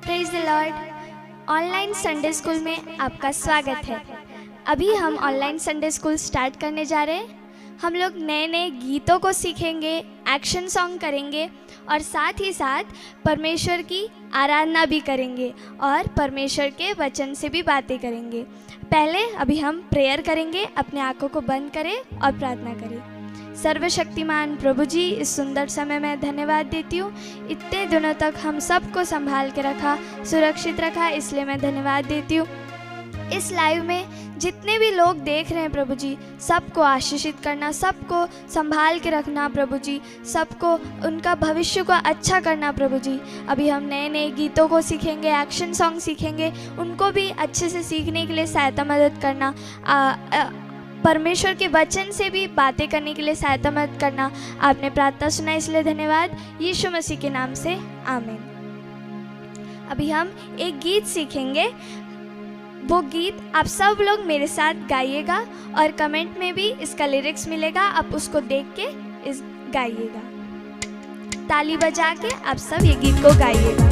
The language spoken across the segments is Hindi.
Praise the Lord. Online Sunday school में आपका स्वागत है। अभी हम ऑनलाइन संडे स्कूल स्टार्ट करने जा रहे हैं। हम लोग नए नए गीतों को सीखेंगे, एक्शन सॉन्ग करेंगे और साथ ही साथ परमेश्वर की आराधना भी करेंगे और परमेश्वर के वचन से भी बातें करेंगे। पहले अभी हम प्रेयर करेंगे। अपने आंखों को बंद करें और प्रार्थना करें। सर्वशक्तिमान प्रभु जी, इस सुंदर समय में धन्यवाद देती हूँ। इतने दिनों तक हम सबको संभाल के रखा, सुरक्षित रखा, इसलिए मैं धन्यवाद देती हूँ। इस लाइव में जितने भी लोग देख रहे हैं प्रभु जी, सबको आशीषित करना, सबको संभाल के रखना प्रभु जी, सबको उनका भविष्य को अच्छा करना प्रभु जी। अभी हम नए नए गीतों को सीखेंगे, एक्शन सॉन्ग सीखेंगे, उनको भी अच्छे से सीखने के लिए सहायता मदद करना, परमेश्वर के वचन से भी बातें करने के लिए सहायता मदद करना। आपने प्रार्थना सुना, इसलिए धन्यवाद। यीशु मसीह के नाम से आमीन। अभी हम एक गीत सीखेंगे। वो गीत आप सब लोग मेरे साथ गाइएगा और कमेंट में भी इसका लिरिक्स मिलेगा, आप उसको देख के इस गाइएगा। ताली बजा के आप सब ये गीत को गाइएगा।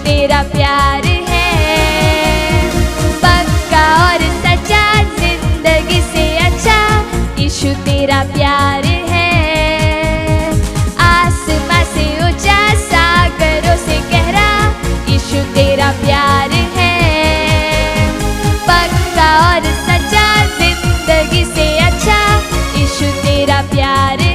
तेरा प्यार है पक्का और सच्चा, जिंदगी से अच्छा। यीशु तेरा प्यार है आसमां से ऊंचा, सागरों से गहरा। यीशु तेरा प्यार है पक्का और सच्चा, जिंदगी से अच्छा। यीशु तेरा प्यार है।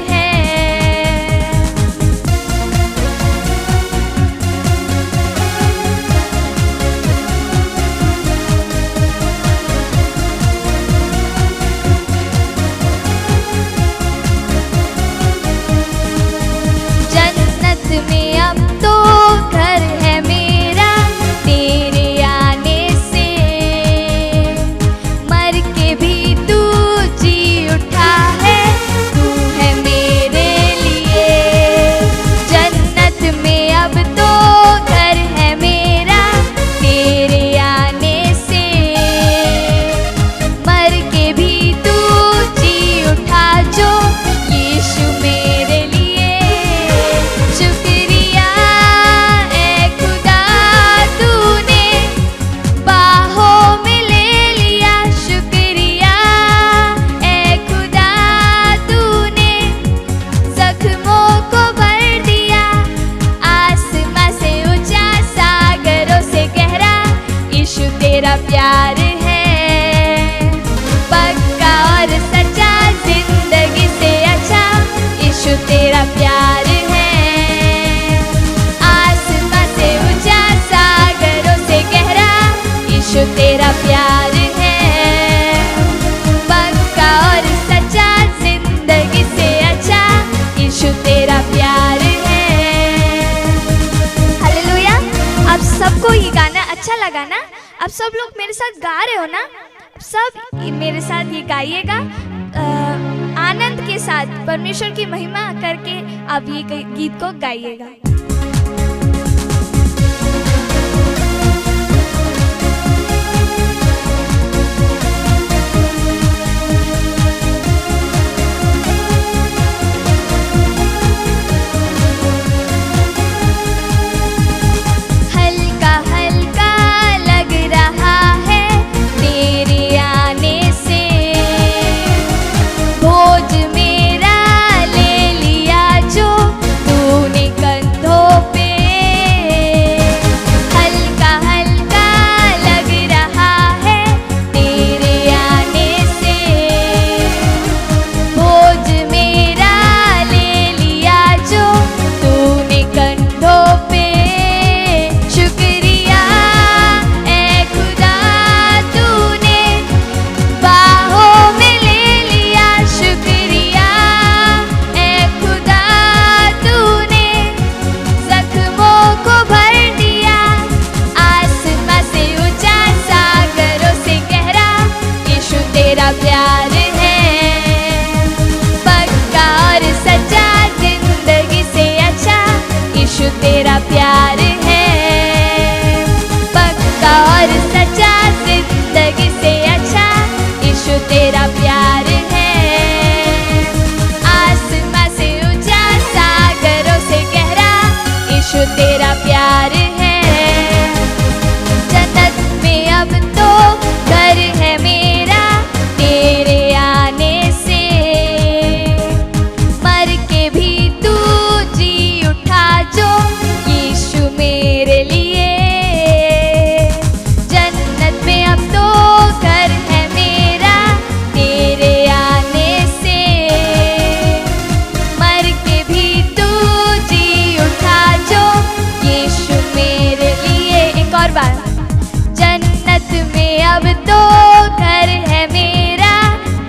में अब तो घर है मेरा तेरे आने से, मर के भी तू जी उठा है, तू है मेरे लिए। जन्नत में अब तो घर है मेरा तेरे आने से, मर के भी तू जी उठा जो यीशु मेरे लिए। तेरा प्यार है पक्का और सच्चा, जिंदगी से अच्छा। यीशु तेरा प्यार है आसमां से ऊंचा, सागरों से गहरा। यीशु तेरा प्यार है पक्का और सच्चा, जिंदगी से अच्छा। यीशु तेरा प्यार है। हालेलुया। आप सबको ये गाना अच्छा लगा ना? आप सब लोग मेरे साथ गा रहे हो ना? सब मेरे साथ ये गाइएगा आनंद के साथ, परमेश्वर की महिमा करके आप ये गीत को गाइएगा। हल्का हल्का लग रहा है तेरे आने से, प्यार है, पक्का और सच्चा, जिंदगी से अच्छा यीशु तेरा प्यार है, पक्का और सच्चा, जिंदगी से अच्छा यीशु तेरा प्यार है। आसमां से ऊंचा, सागरों से गहरा यीशु तेरा प्यार है। जन्नत में अब तो घर है मेरा तेरे आने से, मर के भी तू जी उठा जो यीशु मेरे लिए। जन्नत में अब तो घर है मेरा तेरे आने से, मर के भी तू जी उठा जो यीशु मेरे लिए। एक और बार, जन्नत में अब तो घर है मेरा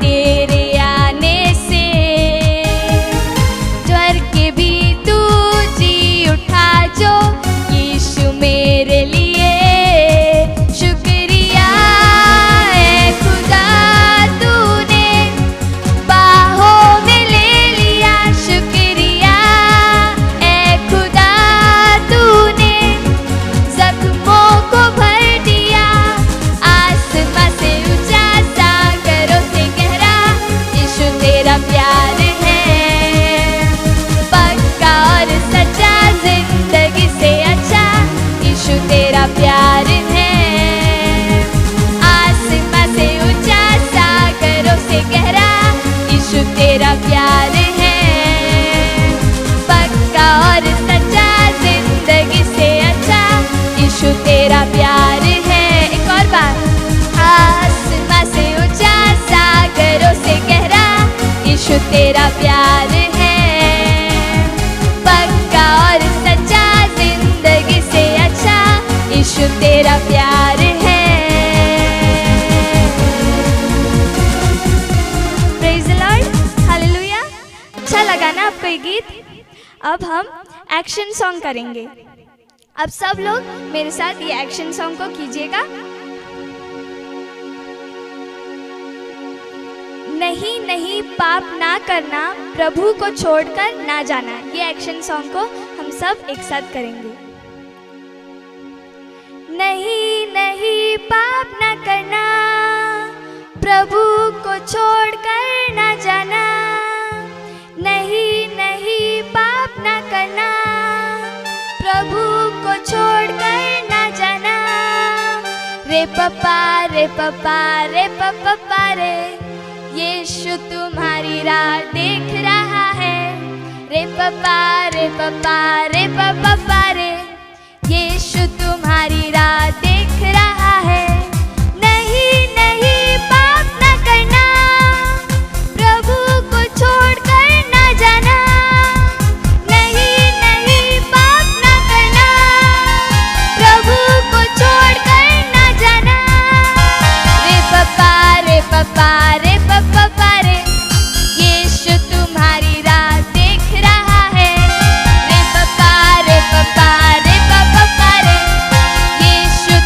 तेरे आने से, मर के भी तू जी उठा जो यीशु मेरे लिए। शुक्रिया है खुदा तूने बाहों में ले लिया, शुक्रिया है खुदा तूने जख्मों को भर दिया। आसमां से ऊंचा, सागरों से गहरा यीशु तेरा प्यार है, पक्का और सच्चा, जिंदगी से अच्छा यीशु तेरा प्यार है। आसमां से ऊंचा, सागरों से गहरा यीशु तेरा प्यार है, पक्का और सच्चा, जिंदगी से अच्छा यीशु तेरा प्यार है। एक और बार, आसमां से ऊंचा, सागरों से गहरा यीशु तेरा प्यार है, पक्का और सच्चा, जिंदगी से अच्छा यीशु तेरा प्यार है। Praise the Lord, hallelujah. अच्छा लगा ना आपको ये गीत? अब हम एक्शन सॉन्ग करेंगे। अब सब लोग मेरे साथ ये एक्शन सॉन्ग को कीजिएगा। नहीं नहीं पाप ना करना, प्रभु को छोड़कर ना जाना। ये एक्शन सॉन्ग को हम सब एक साथ करेंगे। नहीं नहीं पाप ना करना, प्रभु को छोड़कर ना जाना। नहीं नहीं पाप ना करना, प्रभु को छोड़कर ना जाना। रे पप्पा रे पप्पा रे पप्पा रे, यीशु तुम्हारी राह देख रहा है। रे पप्पा रे पप्पा रे पप्पा रे, यीशु तुम्हारी राह देख रहा है। नहीं नहीं पाप ना करना, प्रभु को छोड़कर ना जाना। नहीं नहीं पाप ना करना, प्रभु को छोड़कर ना जाना। रे पप्पा रे पप्पा रे पप्पा रे, यीशु तुम्हारी राह देख रहा है। रे पप्पा रे पप्पा रे पप्पा रे, यीशु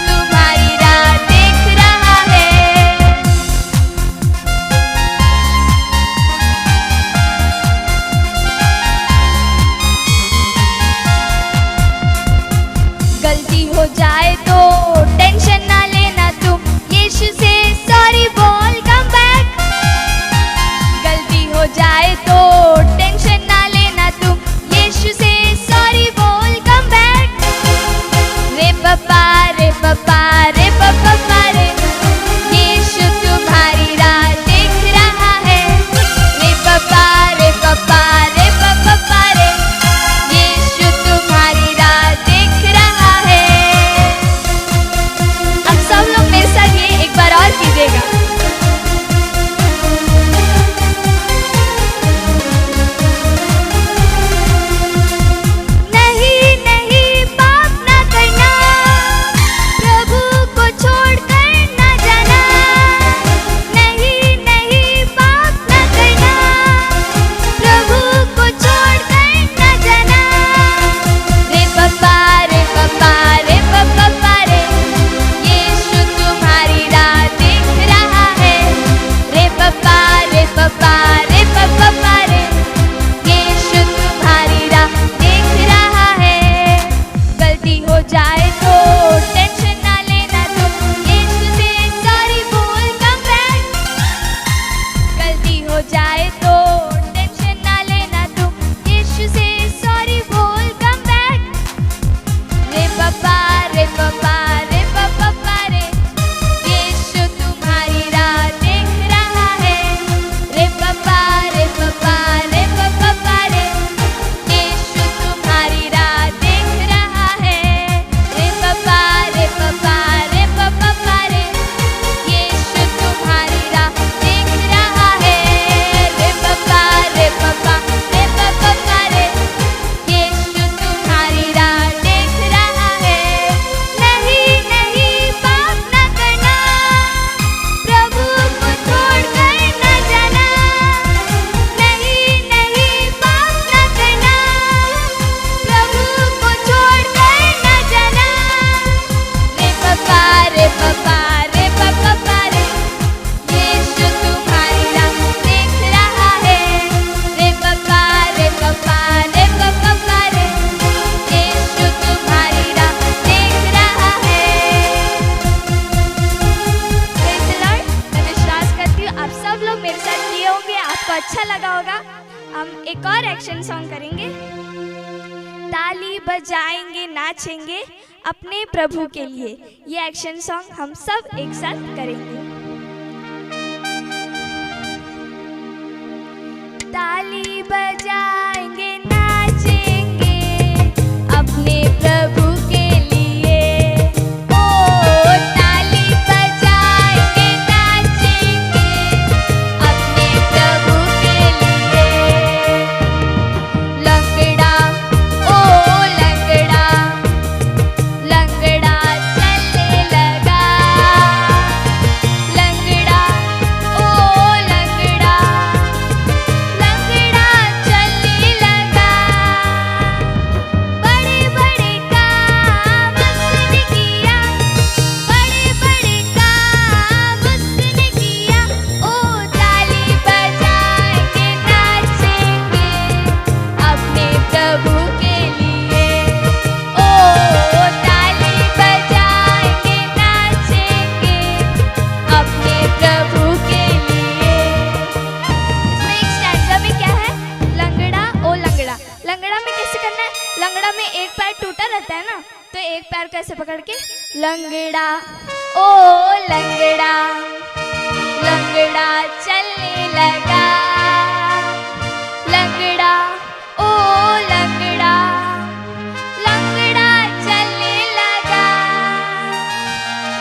आपको अच्छा लगा होगा। हम एक और एक्शन सॉन्ग करेंगे। ताली बजाएंगे, नाचेंगे अपने प्रभु के लिए। ये एक्शन सॉन्ग हम सब एक साथ करेंगे। ताली बजाएंगे, नाचेंगे अपने प्रभु के लिए। ओ ताली बजाएंगे, नाचेंगे अपने प्रभु के लिए। लंगड़ा ओ लंगड़ा, लंगड़ा चलने लगा। लंगड़ा ओ लंगड़ा, लंगड़ा चलने लगा। बड़े बड़े काम उसने किया, बड़े बड़े काम उसने किया। ओ ताली बजाएंगे, नाचेंगे अपने प्रभु के लिए। ओ ताली बजाएंगे, नाचेंगे अपने प्रभु के लिए। इसमें एक स्टैंजा में क्या है? लंगड़ा ओ लंगड़ा। लंगड़ा में कैसे करना है? लंगड़ा में एक पैर टूटा रहता है ना, तो एक पैर कैसे पकड़ के लंगड़ा ओ लंगड़ा, लंगड़ा चलने लगा। लंगड़ा ओ लंगड़ा, लंगड़ा चलने लगा।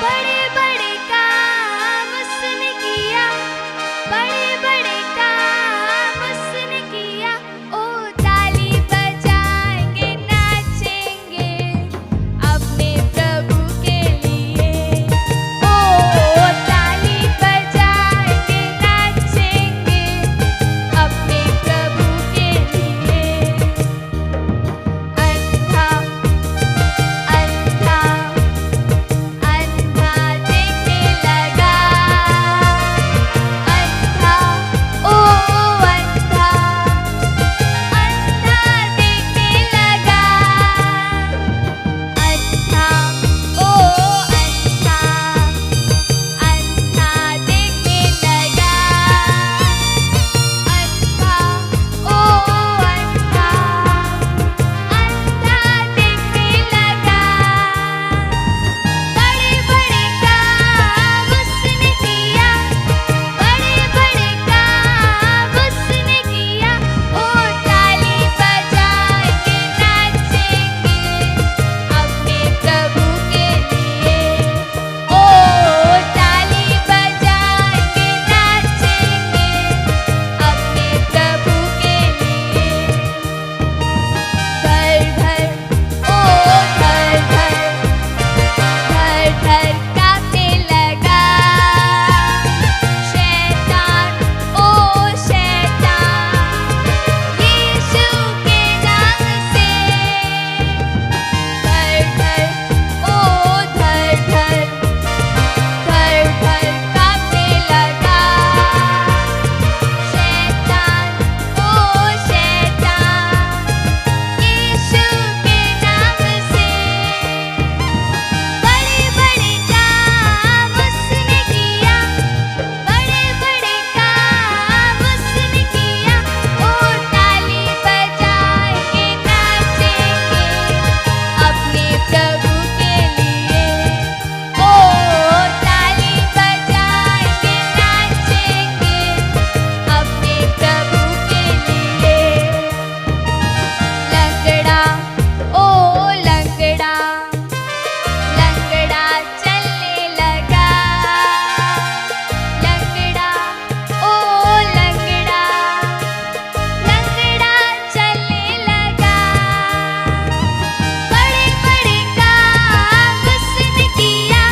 बड़े बड़े काम उसने किया, बड़े बड़े काम उसने किया। ओ ताली बजाएंगे, नाचेंगे अपने प्रभु के लिए। ओ ताली बजाएंगे, नाचेंगे अपने प्रभु के लिए। अंधा अंधा अंधा देखने लगा। अंधा ओ अंधा, अंधा देखने लगा। अंधा ओ अंधा, अंधा देखने लगा। अंधा ओ अंधा, अंधा देखने लगा। बड़े बड़े काम उसने किया, बड़े बड़े काम उसने किया। ओ ताली बजाएंगे, नाचेंगे अपने प्रभु के लिए। ओ ताली बजाएंगे, नाचेंगे अपने प्रभु के लिए। घर घर ओ घर घर, घर घर कांपने लगा। शैतान ओ शैतान, यीशु के नाम से। घर घर ओ घर घर, घर घर कांपने लगा। शैतान ओ शैतान, यीशु के नाम से। बड़े बड़े काम उसने किया, बड़े बड़े काम उसने किया। ओ ताली बजाएंगे, नाचेंगे अपने प्रभु के लिए। ओ ताली बजाएंगे, नाचेंगे अपने प्रभु के लिए। लंगड़ा ओ लंगड़ा, लंगड़ा चलने लगा। लंगड़ा ओ लंगड़ा, लंगड़ा चलने लगा। बड़े बड़े काम उसने किया,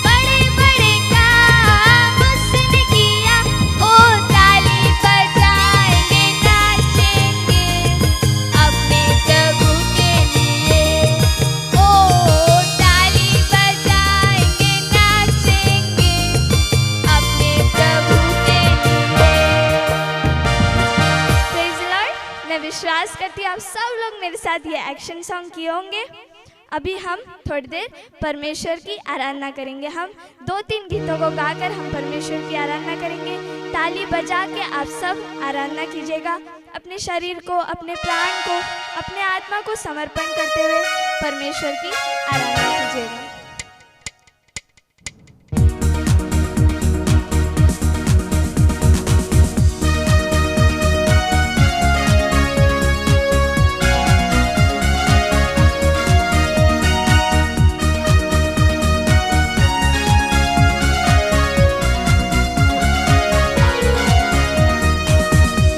बड़े बड़े काम उसने किया। ओ ताली बजाएंगे, नाचेंगे अपने प्रभु के लिए। ओ ताली बजाएंगे, नाचेंगे अपने प्रभु के लिए। Praise the Lord. मैं विश्वास करती हूँ आप सब लोग मेरे साथ ये एक्शन सॉन्ग किए होंगे। अभी हम थोड़ी देर परमेश्वर की आराधना करेंगे। हम 2-3 गीतों को गाकर हम परमेश्वर की आराधना करेंगे। ताली बजा के आप सब आराधना कीजिएगा। अपने शरीर को, अपने प्राण को, अपने आत्मा को समर्पण करते हुए परमेश्वर की आराधना कीजिएगा।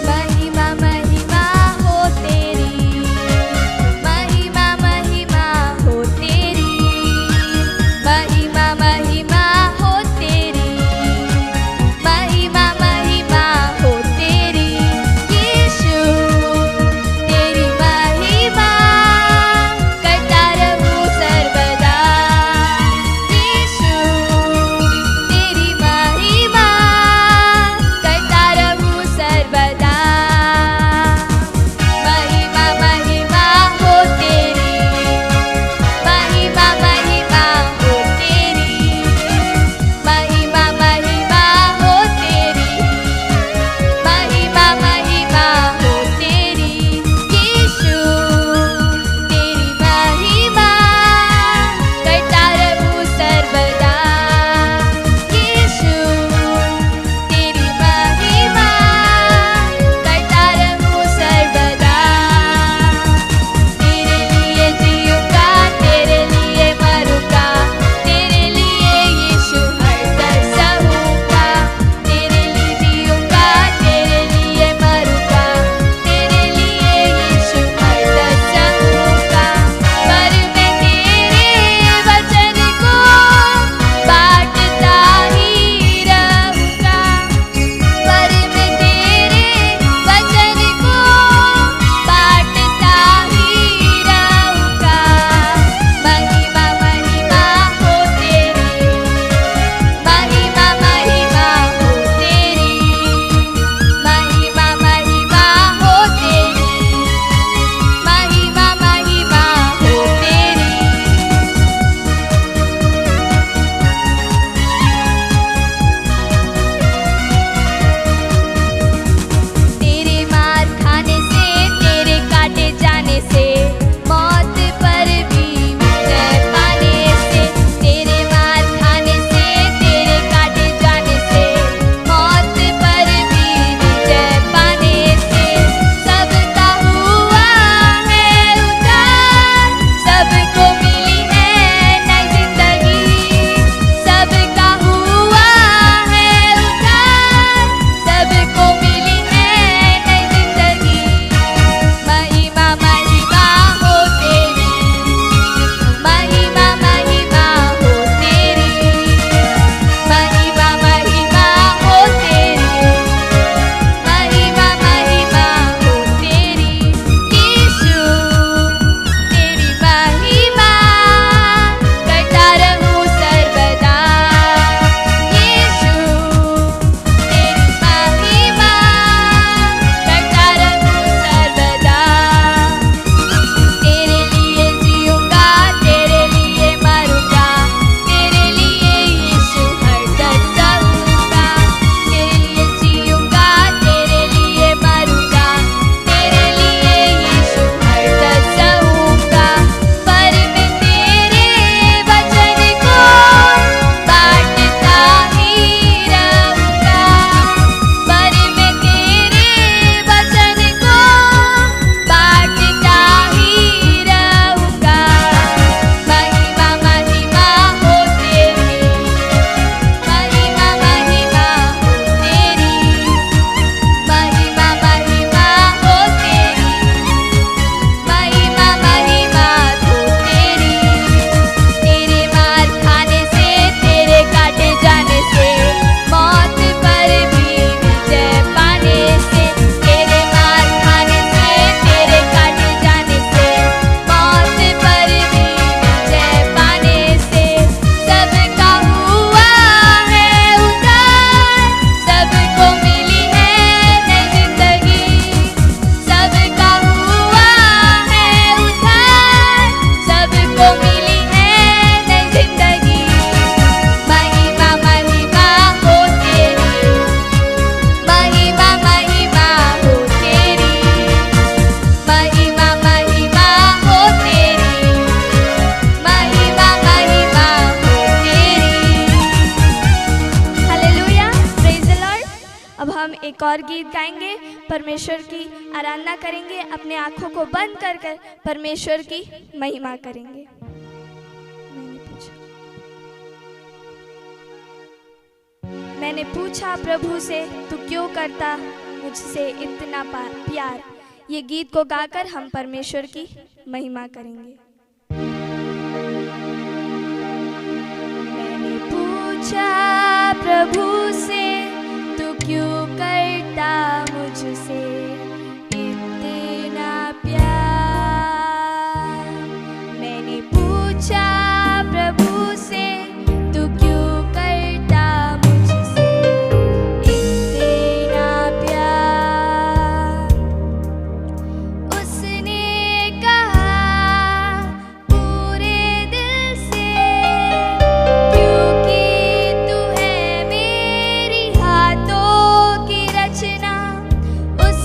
महिमा महिमा हो तेरी, अब हम एक और गीत गाएंगे, परमेश्वर की आराधना करेंगे, अपने आँखों को बंद कर कर परमेश्वर की महिमा करेंगे। मैंने पूछा प्रभु से, तू क्यों करता मुझसे इतना प्यार। ये गीत को गाकर हम परमेश्वर की महिमा करेंगे। मैंने पूछा प्रभु से, तू क्यों करता मुझसे इतना प्यार। मैंने पूछा प्रभु से, तू क्यों करता मुझसे इतना प्यार। उसने कहा पूरे दिल से, क्योंकि तू है मेरी हाथों की रचना। उस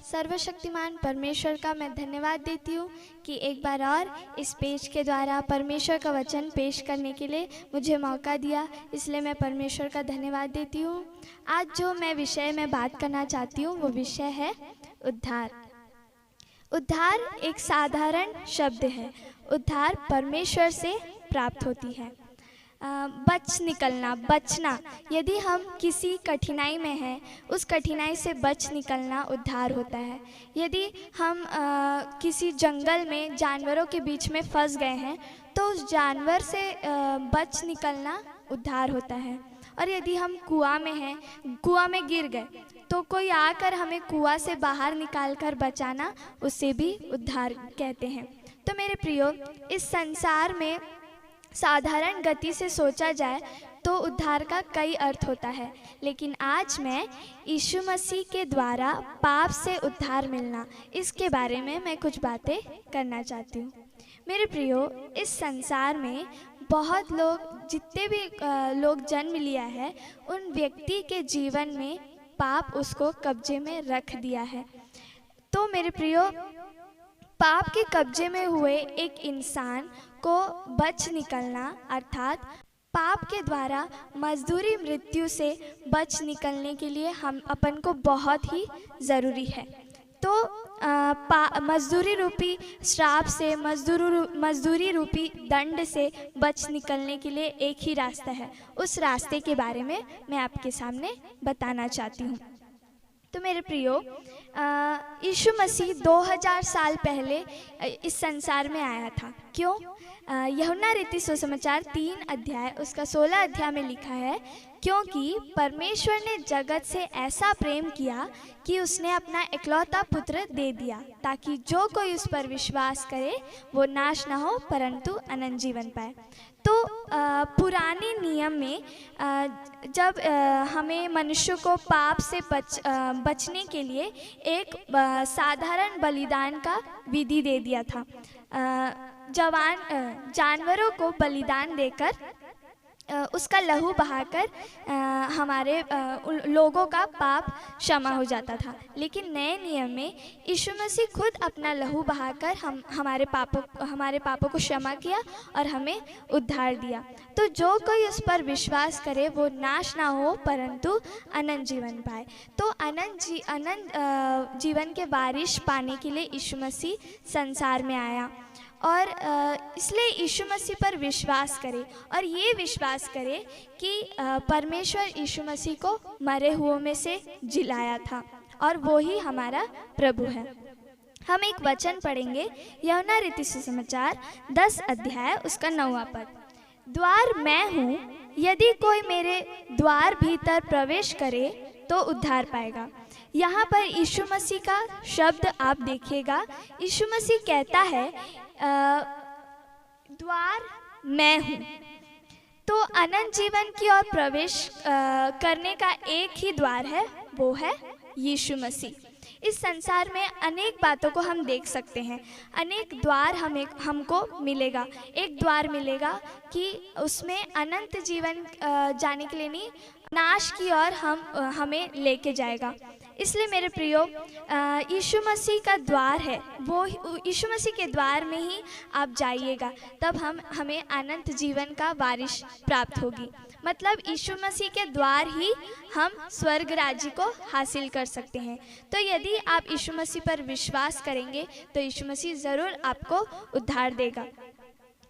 सर्वशक्तिमान परमेश्वर का मैं धन्यवाद देती हूँ कि एक बार और इस पेज के द्वारा परमेश्वर का वचन पेश करने के लिए मुझे मौका दिया, इसलिए मैं परमेश्वर का धन्यवाद देती हूँ। आज जो मैं विषय में बात करना चाहती हूँ वो विषय है उद्धार। उद्धार एक साधारण शब्द है। उद्धार परमेश्वर से प्राप्त होती है। बच निकलना, बचना। यदि हम किसी कठिनाई में हैं, उस कठिनाई से बच निकलना उद्धार होता है। यदि हम किसी जंगल में जानवरों के बीच में फंस गए हैं तो उस जानवर से बच निकलना उद्धार होता है। और यदि हम कुआं में हैं, कुआं में गिर गए तो कोई आकर हमें कुआं से बाहर निकाल कर बचाना, उसे भी उद्धार कहते हैं। तो मेरे प्रियो, इस संसार में साधारण गति से सोचा जाए तो उद्धार का कई अर्थ होता है, लेकिन आज मैं यीशु मसीह के द्वारा पाप से उद्धार मिलना, इसके बारे में मैं कुछ बातें करना चाहती हूँ। मेरे प्रियो, इस संसार में बहुत लोग, जितने भी लोग जन्म लिया है, उन व्यक्ति के जीवन में पाप उसको कब्जे में रख दिया है। तो मेरे प्रियो, पाप के कब्जे में हुए एक इंसान को बच निकलना, अर्थात पाप के द्वारा मजदूरी मृत्यु से बच निकलने के लिए हम अपन को बहुत ही ज़रूरी है। तो मजदूरी रूपी श्राप से, मजदूरी रूपी दंड से बच निकलने के लिए एक ही रास्ता है। उस रास्ते के बारे में मैं आपके सामने बताना चाहती हूँ। तो मेरे प्रियो, यीशु मसीह 2000 साल पहले इस संसार में आया था। क्यों? यूहन्ना रीति सुसमाचार 3 अध्याय उसका 16 अध्याय में लिखा है, क्योंकि परमेश्वर ने जगत से ऐसा प्रेम किया कि उसने अपना इकलौता पुत्र दे दिया, ताकि जो कोई उस पर विश्वास करे वो नाश न हो परंतु अनंत जीवन पाए। तो पुराने नियम में जब हमें मनुष्य को पाप से बचने के लिए एक साधारण बलिदान का विधि दे दिया था। जानवरों को बलिदान देकर उसका लहू बहाकर हमारे लोगों का पाप क्षमा हो जाता था। लेकिन नए नियम में यीशु मसीह खुद अपना लहू बहाकर हमारे पापों को क्षमा किया और हमें उद्धार दिया। तो जो कोई उस पर विश्वास करे वो नाश ना हो परंतु अनंत जीवन पाए। तो अनंत जीवन के बारिश पाने के लिए यीशु मसीह संसार में आया, और इसलिए यीशु मसीह पर विश्वास करें और ये विश्वास करें कि परमेश्वर यीशु मसीह को मरे हुओं में से जिलाया था और वो ही हमारा प्रभु है। हम एक वचन पढ़ेंगे, यूहन्ना रीति सुसमाचार 10 अध्याय उसका 9वां पद। द्वार मैं हूँ, यदि कोई मेरे द्वार भीतर प्रवेश करे तो उद्धार पाएगा। यहाँ पर यीशु मसीह का शब्द आप देखिएगा। यीशु मसीह कहता है द्वार मैं हूँ। तो अनंत जीवन की ओर प्रवेश करने का एक ही द्वार है, वो है यीशु मसीह। इस संसार में अनेक बातों को हम देख सकते हैं, अनेक द्वार हमको मिलेगा। एक द्वार मिलेगा कि उसमें अनंत जीवन जाने के लिए नहीं, नाश की ओर हमें लेके जाएगा। इसलिए मेरे प्रियो, यीशु मसीह का द्वार है, वो यीशु मसीह के द्वार में ही आप जाइएगा, तब हमें अनंत जीवन का वारिश प्राप्त होगी। मतलब यीशु मसीह के द्वार ही हम स्वर्ग राज्य को हासिल कर सकते हैं। तो यदि आप यीशु मसीह पर विश्वास करेंगे तो यीशु मसीह ज़रूर आपको उद्धार देगा।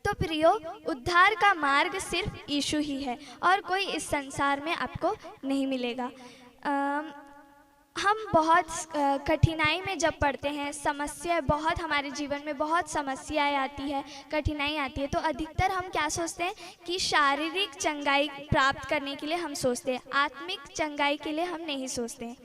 तो प्रियो, उद्धार का मार्ग सिर्फ यीशु ही है और कोई इस संसार में आपको नहीं मिलेगा। हम बहुत कठिनाई में जब पड़ते हैं, समस्या बहुत, हमारे जीवन में बहुत समस्याएं आती है, कठिनाई आती है, तो अधिकतर हम क्या सोचते हैं कि शारीरिक चंगाई प्राप्त करने के लिए हम सोचते हैं, आत्मिक चंगाई के लिए हम नहीं सोचते हैं।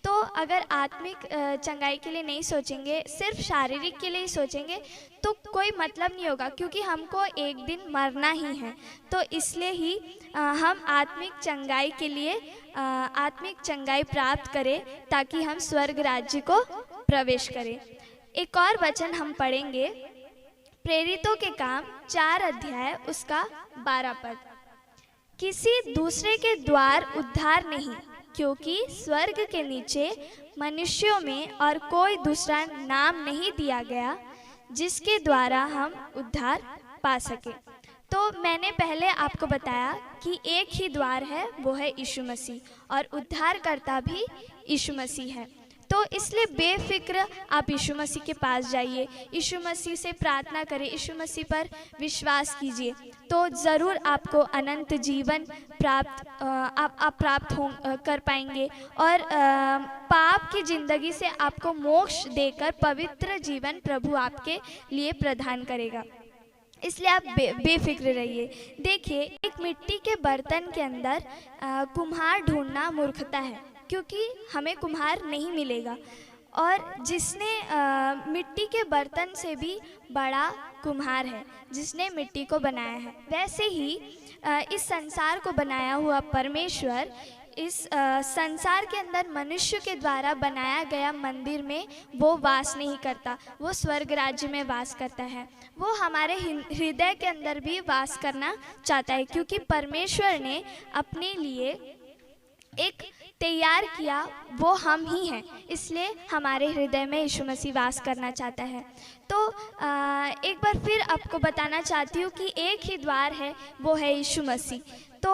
तो अगर आत्मिक चंगाई के लिए नहीं सोचेंगे, सिर्फ शारीरिक के लिए ही सोचेंगे तो कोई मतलब नहीं होगा, क्योंकि हमको एक दिन मरना ही है। तो इसलिए ही हम आत्मिक चंगाई के लिए आत्मिक चंगाई प्राप्त करें ताकि हम स्वर्ग राज्य को प्रवेश करें। एक और वचन हम पढ़ेंगे, प्रेरितों के काम 4 अध्याय उसका 12 पद। किसी दूसरे के द्वार उद्धार नहीं, क्योंकि स्वर्ग के नीचे मनुष्यों में और कोई दूसरा नाम नहीं दिया गया जिसके द्वारा हम उद्धार पा सके। तो मैंने पहले आपको बताया कि एक ही द्वार है, वो है यीशु मसीह, और उद्धारकर्ता भी यीशु मसीह है। तो इसलिए बेफिक्र आप यीशु मसीह के पास जाइए, यीशु मसीह से प्रार्थना करें, यीशु मसीह पर विश्वास कीजिए, तो ज़रूर आपको अनंत जीवन आप प्राप्त कर पाएंगे, और पाप की ज़िंदगी से आपको मोक्ष देकर पवित्र जीवन प्रभु आपके लिए प्रदान करेगा। इसलिए आप बेफिक्र रहिए। देखिए, एक मिट्टी के बर्तन के अंदर कुम्हार ढूंढना मूर्खता है, क्योंकि हमें कुम्हार नहीं मिलेगा, और जिसने मिट्टी के बर्तन से भी बड़ा कुम्हार है, जिसने मिट्टी को बनाया है। वैसे ही इस संसार को बनाया हुआ परमेश्वर इस संसार के अंदर मनुष्य के द्वारा बनाया गया मंदिर में वो वास नहीं करता, वो स्वर्ग राज्य में वास करता है। वो हमारे हृदय के अंदर भी वास करना चाहता है, क्योंकि परमेश्वर ने अपने लिए एक तैयार किया, वो हम ही हैं। इसलिए हमारे हृदय में यीशु मसीह वास करना चाहता है। तो एक बार फिर आपको बताना चाहती हूँ कि एक ही द्वार है, वो है यीशु मसीह। तो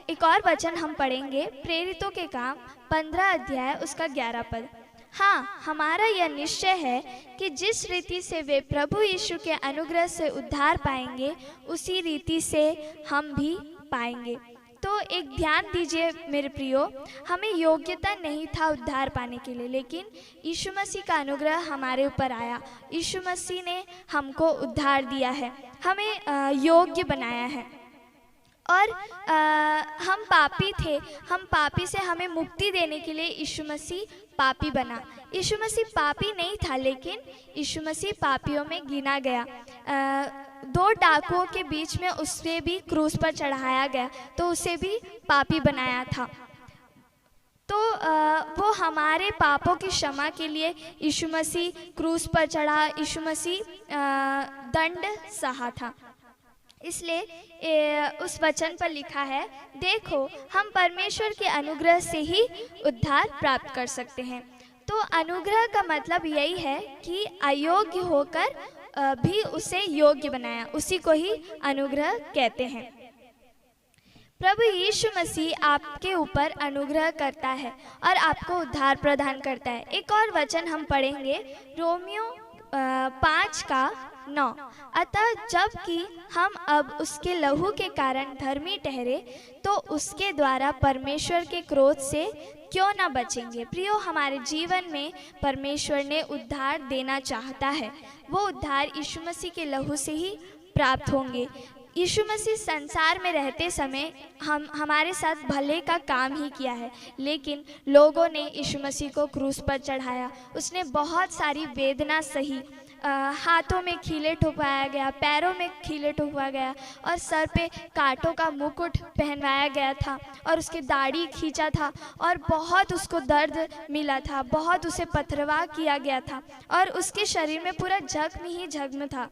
एक और वचन हम पढ़ेंगे, प्रेरितों के काम 15 अध्याय उसका 11 पद। हाँ, हमारा यह निश्चय है कि जिस रीति से वे प्रभु यीशु के अनुग्रह से उद्धार पाएंगे, उसी रीति से हम भी पाएंगे। तो एक ध्यान दीजिए मेरे प्रियो, हमें योग्यता नहीं था उद्धार पाने के लिए, लेकिन यीशु मसीह का अनुग्रह हमारे ऊपर आया। यीशु मसीह ने हमको उद्धार दिया है, हमें योग्य बनाया है। और हम पापी थे, हम पापी से हमें मुक्ति देने के लिए यीशु मसीह पापी बना। यीशु मसीह पापी नहीं था, लेकिन यीशु मसीह पापियों में गिना गया। 2 डाकुओं के बीच में उसे भी क्रूस पर चढ़ाया गया, तो उसे भी पापी बनाया था। तो वो हमारे पापों की क्षमा के लिए यीशु मसीह क्रूस पर चढ़ा, यीशु मसीह दंड सहा था। इसलिए उस वचन पर लिखा है, देखो हम परमेश्वर के अनुग्रह से ही उद्धार प्राप्त कर सकते हैं। तो अनुग्रह का मतलब यही है कि अयोग्य होकर भी उसे योग्य बनाया, उसी को ही अनुग्रह कहते हैं। प्रभु यीशु मसीह आपके ऊपर अनुग्रह करता है और आपको उद्धार प्रदान करता है। एक और वचन हम पढ़ेंगे, रोमियो 5:9। अतः जबकि हम अब उसके लहू के कारण धर्मी ठहरे, तो उसके द्वारा परमेश्वर के क्रोध से क्यों ना बचेंगे। प्रियो, हमारे जीवन में परमेश्वर ने उद्धार देना चाहता है, वो उद्धार यीशु मसीह के लहू से ही प्राप्त होंगे। यीशु मसीह संसार में रहते समय हमारे साथ भले का काम ही किया है, लेकिन लोगों ने यीशु मसीह को क्रूस पर चढ़ाया। उसने बहुत सारी वेदना सही, हाथों में खीले ठुकवाया गया, पैरों में खीले ठुकवाया गया, और सर पे कांटों का मुकुट पहनवाया गया था, और उसकी दाढ़ी खींचा था, और बहुत उसको दर्द मिला था, बहुत उसे पथरवाह किया गया था, और उसके शरीर में पूरा जख्म ही जख्म था।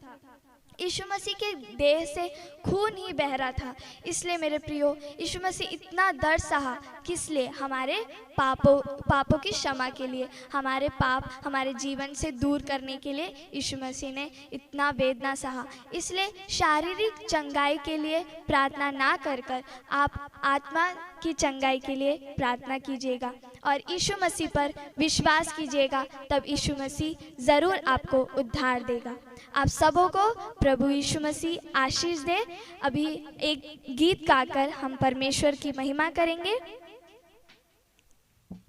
यीशु मसीह के देह से खून ही बह रहा था। इसलिए मेरे प्रियो, यीशु मसीह इतना दर्द सहा, किस लिए? हमारे पापों की क्षमा के लिए, हमारे पाप हमारे जीवन से दूर करने के लिए यीशु मसीह ने इतना वेदना सहा। इसलिए शारीरिक चंगाई के लिए प्रार्थना ना कर कर आप आत्मा की चंगाई के लिए प्रार्थना कीजिएगा और यीशु मसीह पर विश्वास कीजिएगा, तब यीशु मसीह ज़रूर आपको उद्धार देगा। आप सबों को प्रभु यीशु मसीह आशीष दे। अभी एक गीत गाकर हम परमेश्वर की महिमा करेंगे।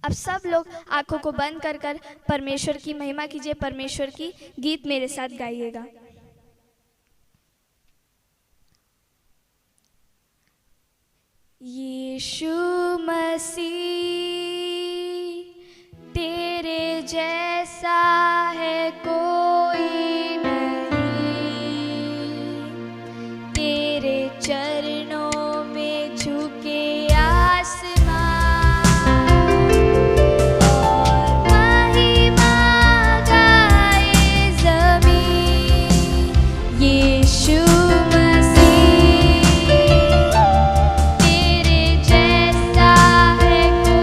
अब सब लोग आंखों को बंद कर कर परमेश्वर की महिमा कीजिए। परमेश्वर की गीत मेरे साथ गाइएगा। यीशु मसीह तेरे जैसा है कोई नहीं, तेरे चरणों में झुके आसमां और महिमा गाए ज़मीन। यीशु मसीह तेरे जैसा है कोई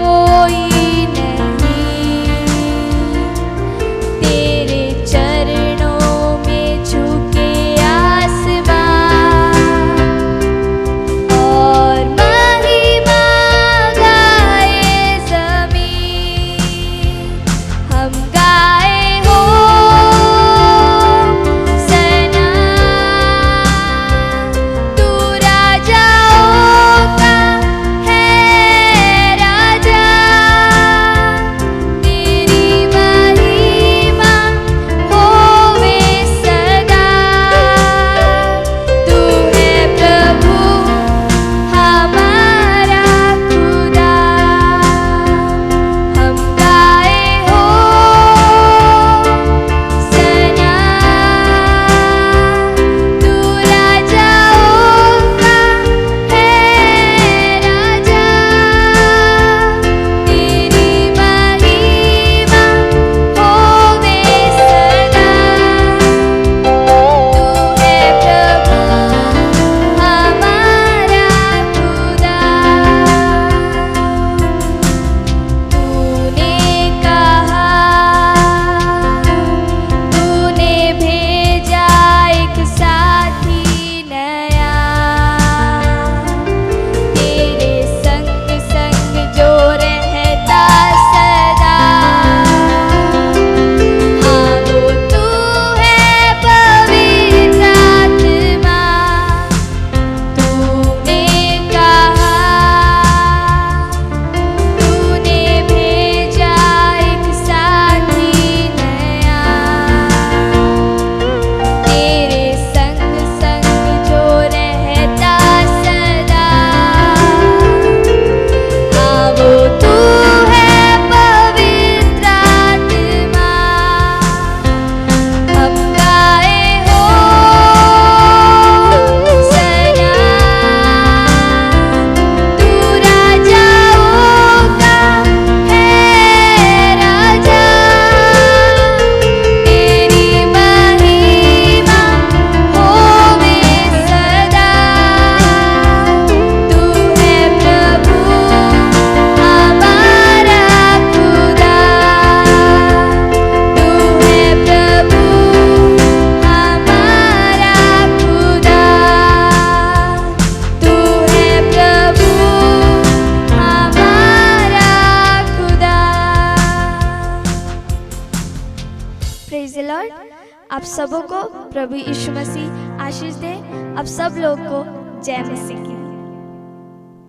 आप सबों को प्रभु यीशु मसीह आशीष दे। आप सब लोग को जय मसीह की।